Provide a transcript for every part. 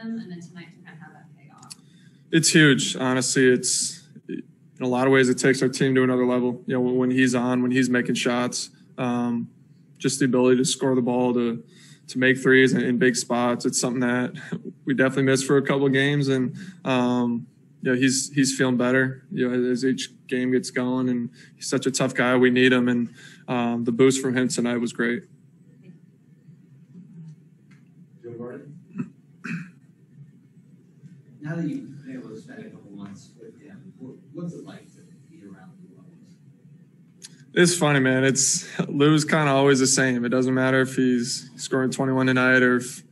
rhythm, and then tonight to kind of have that pay off? It's huge. Honestly, it's in a lot of ways it takes our team to another level. You know, when he's on, when he's making shots, just the ability to score the ball, to make threes in big spots. It's something that we definitely missed for a couple of games, and he's feeling better. You know, as each game gets going, and he's such a tough guy. We need him, and the boost from him tonight was great. Now that you've been able to spend a couple months with him, what's it like to be around Lou? It's funny, man. Lou's kind of always the same. It doesn't matter if he's scoring 21 tonight or if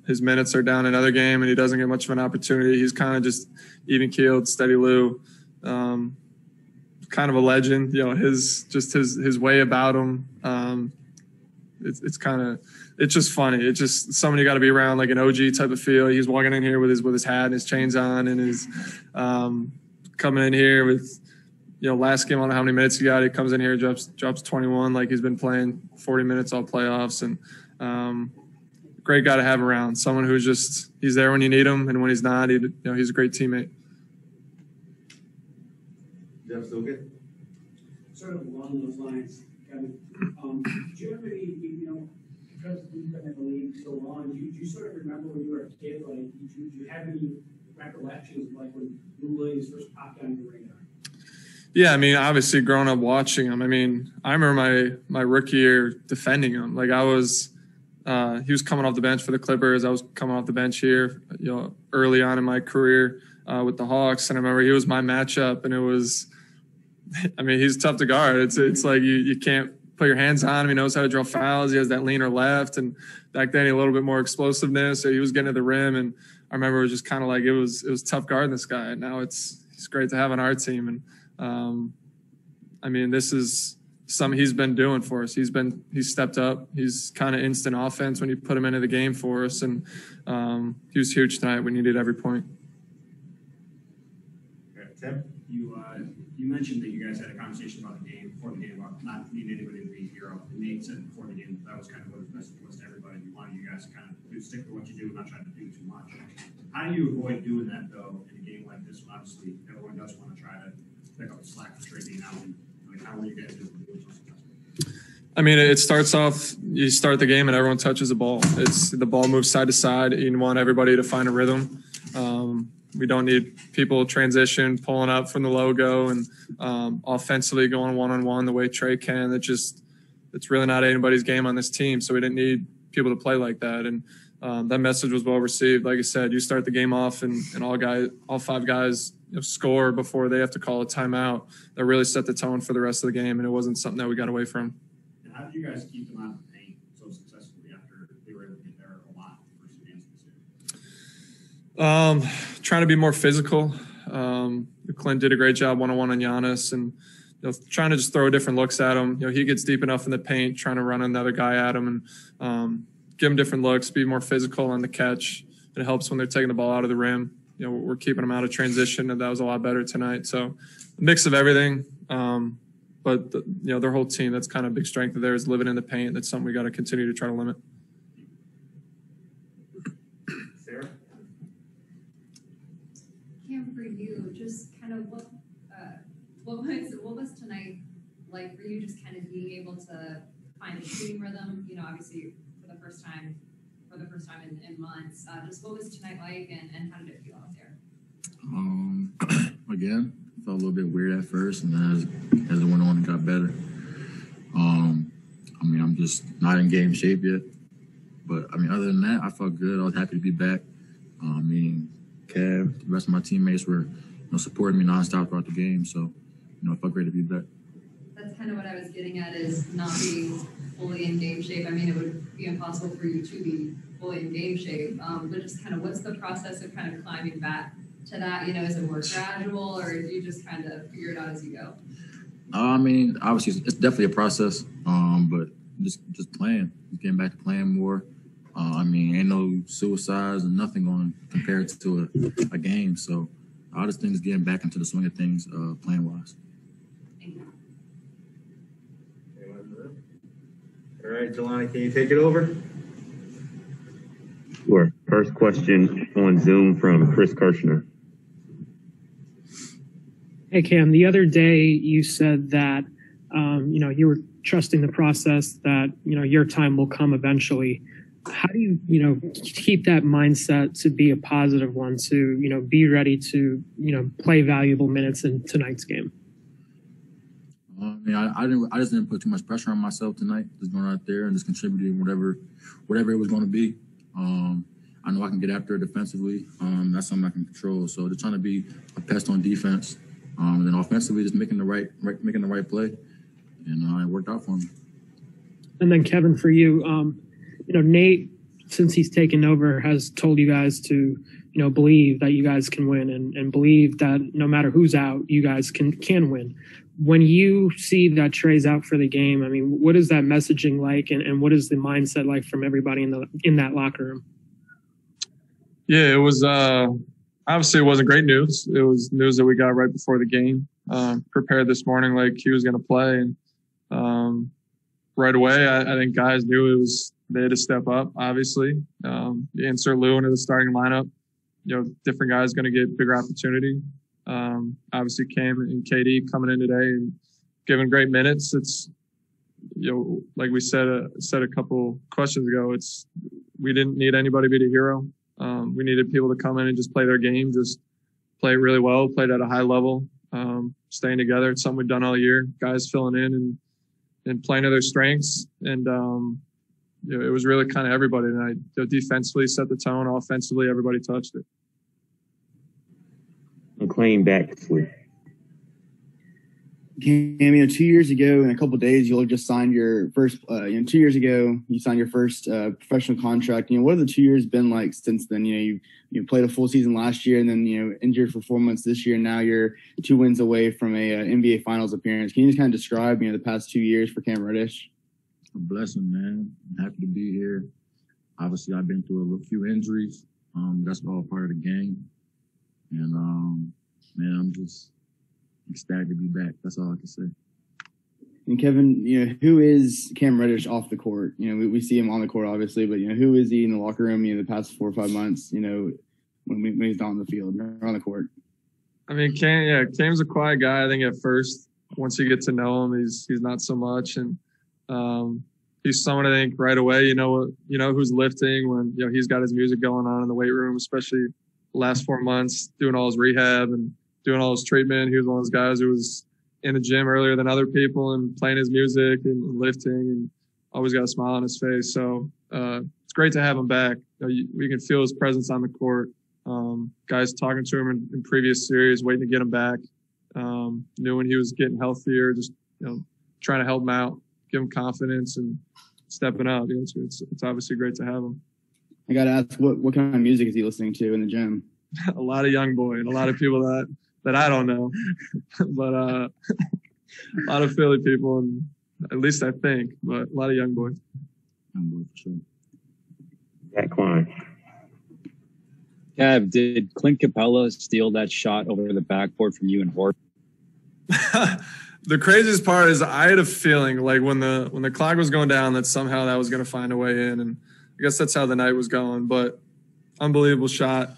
his minutes are down another game and he doesn't get much of an opportunity. He's kind of just even-keeled, steady Lou. Kind of a legend. You know, his way about him. It's just funny. It's just someone you got to be around, like an OG type of feel. He's walking in here with his hat and his chains on, and his coming in here with, you know, last game, I don't know how many minutes he got. He comes in here, drops 21, like he's been playing 40 minutes all playoffs, and great guy to have around. Someone who's just, he's there when you need him, and when he's not, he's a great teammate. Jeff, still good? Sort of along those lines, Kevin. Generally, because you've been in the league so long, do you sort of remember when you were a kid, like, do you have any recollections of like when Lou Williams first popped on your radar? Yeah, I mean, obviously growing up watching him, I mean, I remember my rookie year defending him. Like he was coming off the bench for the Clippers. I was coming off the bench here, early on in my career with the Hawks. And I remember he was my matchup, and it was, I mean, he's tough to guard. It's like you can't put your hands on him. He knows how to draw fouls. He has that leaner left. And back then, he had a little bit more explosiveness. So he was getting to the rim. And I remember it was just kind of like it was tough guarding this guy. And now he's great to have on our team. And I mean, this is something he's been doing for us. He's stepped up. He's kind of instant offense when you put him into the game for us. And he was huge tonight. We needed every point. Tim? You mentioned that you guys had a conversation about the game, before the game, about not needing anybody to be a hero. And Nate said before the game that was kind of what his message was to everybody. He wanted you guys to kind of stick to what you do and not try to do too much. How do you avoid doing that, though, in a game like this when obviously everyone does want to try to pick up the slack for straight being out? Like, how are you guys able to do it so successfully? I mean, it starts off, you start the game and everyone touches the ball. The ball moves side to side. You want everybody to find a rhythm. We don't need people transition, pulling up from the logo and offensively going one-on-one the way Trey can. It's really not anybody's game on this team, so we didn't need people to play like that. And that message was well received. Like I said, you start the game off and all five guys score before they have to call a timeout. That really set the tone for the rest of the game, and it wasn't something that we got away from. And how did you guys keep them out of the paint so successfully after they were able to get there a lot versus against this year? Trying to be more physical. Clint did a great job one-on-one on Giannis, and trying to just throw different looks at him. He gets deep enough in the paint, trying to run another guy at him and give him different looks, be more physical on the catch. It helps when they're taking the ball out of the rim. We're keeping them out of transition, and that was a lot better tonight. So a mix of everything. But their whole team, that's kind of a big strength of theirs, living in the paint. That's something we got to continue to try to limit. Cam, for you, just kind of what was tonight like for you? Just kind of being able to find a shooting rhythm. Obviously for the first time in months. Just what was tonight like, and how did it feel out there? Again, felt a little bit weird at first, and then as it went on, it got better. I mean, I'm just not in game shape yet, but I mean, other than that, I felt good. I was happy to be back. I mean, Kev, the rest of my teammates were, supporting me nonstop throughout the game. So, it felt great to be back. That's kind of what I was getting at, is not being fully in game shape. I mean, it would be impossible for you to be fully in game shape. But just kind of, what's the process of kind of climbing back to that? Is it more gradual, or do you just kind of figure it out as you go? I mean, obviously, it's definitely a process. But just playing, just getting back to playing more. I mean, ain't no suicides and nothing going compared to a game. So I just think it's getting back into the swing of things, playing wise. Thank you. All right, Jelani, can you take it over? Sure. First question on Zoom from Chris Kirshner. Hey, Cam, the other day you said that, you were trusting the process, that, your time will come eventually. How do you, keep that mindset to be a positive one, to, be ready to, play valuable minutes in tonight's game? I just didn't put too much pressure on myself tonight. Just going out there and just contributing whatever it was going to be. I know I can get after it defensively. That's something I can control. So just trying to be a pest on defense. And then offensively, just making the right play, and it worked out for me. And then Kevin, for you, Nate, since he's taken over, has told you guys to, believe that you guys can win, and believe that no matter who's out, you guys can win. When you see that Trey's out for the game, I mean, what is that messaging like, and what is the mindset like from everybody in that locker room? Yeah, it was. Obviously, it wasn't great news. It was news that we got right before the game. Prepared this morning like he was going to play, and right away, I think guys knew they had to step up. Obviously, you insert Lou into the starting lineup, different guys going to get bigger opportunity. Obviously, Cam and KD coming in today and giving great minutes. It's like we said a couple questions ago. We didn't need anybody to be the hero. We needed people to come in and just play their game, just play it really well, played at a high level, staying together. It's something we've done all year. Guys filling in and playing to their strengths. And, it was really kind of everybody tonight. Defensively set the tone. Offensively, everybody touched it. McLean Baxley. Cam, 2 years ago, in a couple of days, you'll just signed your first. 2 years ago, you signed your first professional contract. What have the 2 years been like since then? You played a full season last year, and then injured for 4 months this year. And now you're 2 wins away from a NBA Finals appearance. Can you just kind of describe the past 2 years for Cam Reddish? A blessing, man. I'm happy to be here. Obviously, I've been through a few injuries. That's all part of the game, and man, I'm just ecstatic to be back. That's all I can say. And Kevin, who is Cam Reddish off the court? We see him on the court, obviously, but who is he in the locker room? The past 4 or 5 months, when he's not on the field or on the court. I mean, Cam's a quiet guy. I think at first, once you get to know him, he's not so much, and he's someone I think right away. Who's lifting when he's got his music going on in the weight room, especially the last 4 months doing all his rehab and doing all his treatment. He was one of those guys who was in the gym earlier than other people and playing his music and lifting, and always got a smile on his face. So it's great to have him back. We can feel his presence on the court. Guys talking to him in previous series, waiting to get him back. Knew when he was getting healthier, just trying to help him out, give him confidence, and stepping up. It's obviously great to have him. I got to ask, what kind of music is he listening to in the gym? A lot of young boy and a lot of people that I don't know, but a lot of Philly people, and at least I think, but a lot of young boys. Young boy for sure. Jack Klein. Kev, did Clint Capella steal that shot over the backboard from you and Huerter? The craziest part is I had a feeling like when the clock was going down that somehow that was going to find a way in, and I guess that's how the night was going. But unbelievable shot.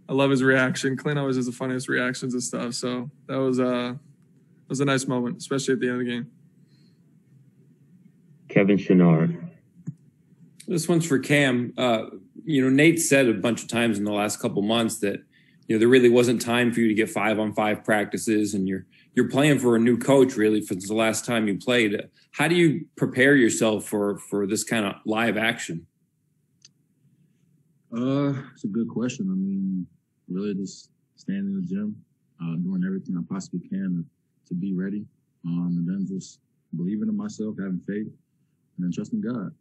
I love his reaction. Clint always has the funniest reactions and stuff. So that was a nice moment, especially at the end of the game. Kevin Chenard. This one's for Cam. Nate said a bunch of times in the last couple months that there really wasn't time for you to get 5-on-5 practices, and you're playing for a new coach really since the last time you played. How do you prepare yourself for this kind of live action? It's a good question. I mean, really just staying in the gym, doing everything I possibly can to be ready, and then just believing in myself, having faith, and then trusting God.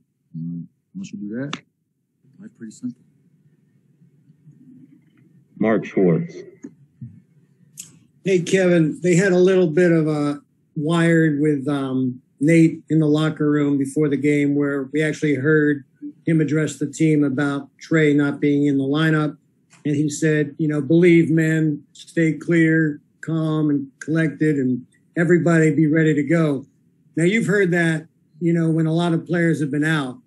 Once you do that, life's pretty simple. Mark Schwartz. Hey, Kevin, they had a little bit of a wired with Nate in the locker room before the game where we actually heard him address the team about Trey not being in the lineup. And he said, believe, men, stay clear, calm, and collected, and everybody be ready to go. Now, you've heard that, when a lot of players have been out.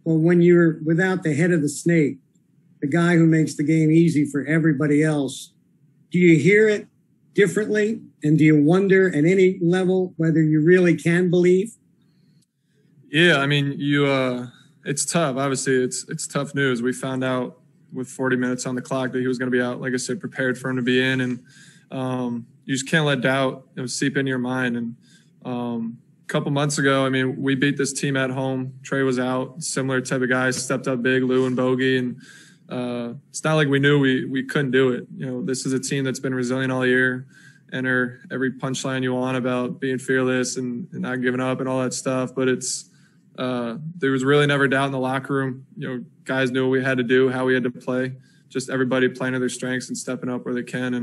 Well, when you're without the head of the snake, the guy who makes the game easy for everybody else. Do you hear it differently? And do you wonder at any level whether you really can believe? Yeah, I mean, it's tough. Obviously, it's tough news. We found out with 40 minutes on the clock that he was going to be out. Like I said, prepared for him to be in, and you just can't let doubt seep into your mind. And a couple months ago, I mean, we beat this team at home. Trey was out. Similar type of guys stepped up big, Lou and Bogey, and it's not like we knew we couldn't do it. This is a team that's been resilient all year. Enter every punchline you want about being fearless and not giving up and all that stuff, but there was really never doubt in the locker room. Guys knew what we had to do, how we had to play. Just everybody playing to their strengths and stepping up where they can.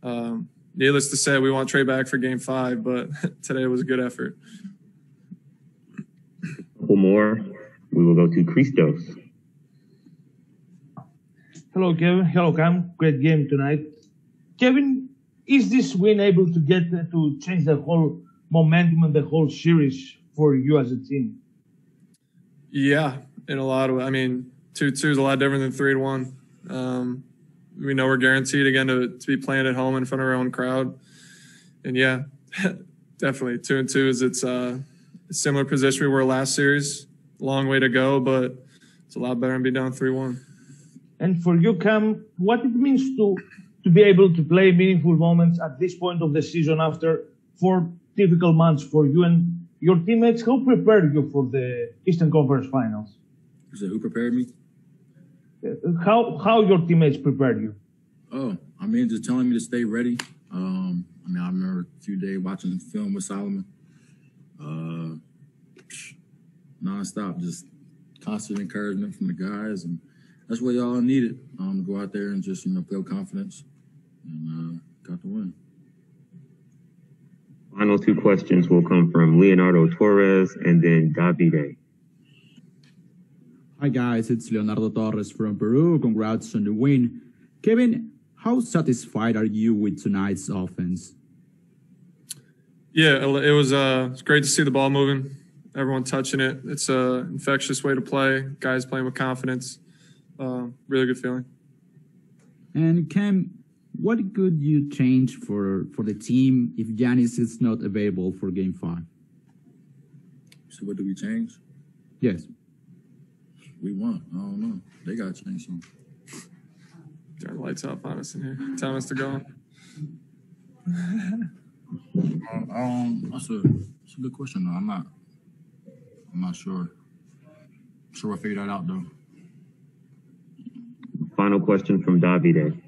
And needless to say, we want Trey back for Game 5, but today was a good effort. A couple more. We will go to Christos. Hello, Kevin. Hello, Cam. Great game tonight. Kevin, is this win able to get to change the whole momentum and the whole series for you as a team? Yeah, in a lot of, 2-2 is a lot different than 3-1. We know we're guaranteed again to be playing at home in front of our own crowd. And yeah, definitely 2-2 it's a similar position we were last series. Long way to go, but it's a lot better than be down 3-1. And for you, Cam, what it means to be able to play meaningful moments at this point of the season after 4 difficult months for you and your teammates, who prepared you for the Eastern Conference Finals? You said who prepared me? How your teammates prepared you? Oh, just telling me to stay ready. I remember a few days watching the film with Solomon. Nonstop, just constant encouragement from the guys, and that's what y'all needed. To go out there and just feel confidence, and got the win. Final 2 questions will come from Leonardo Torres and then Davide. Hi guys, it's Leonardo Torres from Peru. Congrats on the win. Kevin, how satisfied are you with tonight's offense? Yeah, it was great to see the ball moving, everyone touching it. It's an infectious way to play. Guys playing with confidence. Really good feeling. And Cam, what could you change for the team if Giannis is not available for Game 5? So what do we change? Yes. We won. I don't know. They got to change something. Turn the lights off on us in here. Telling us to go. That's a good question, though. I'm not sure. I'm sure we'll figure that out, though. Final question from Davide.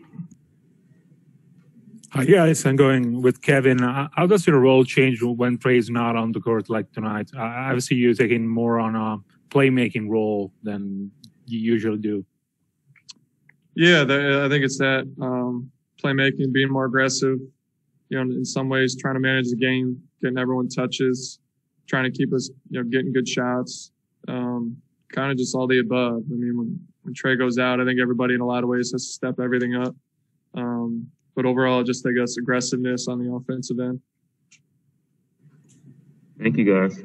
Hi guys, I'm going with Kevin. How does your role change when Trey is not on the court like tonight? I see you taking more on a playmaking role than you usually do. Yeah, I think it's that playmaking, being more aggressive. In some ways, trying to manage the game, getting everyone touches, trying to keep us, getting good shots. Kind of just all the above. When Trey goes out, I think everybody in a lot of ways has to step everything up. But overall, just I guess aggressiveness on the offensive end. Thank you, guys.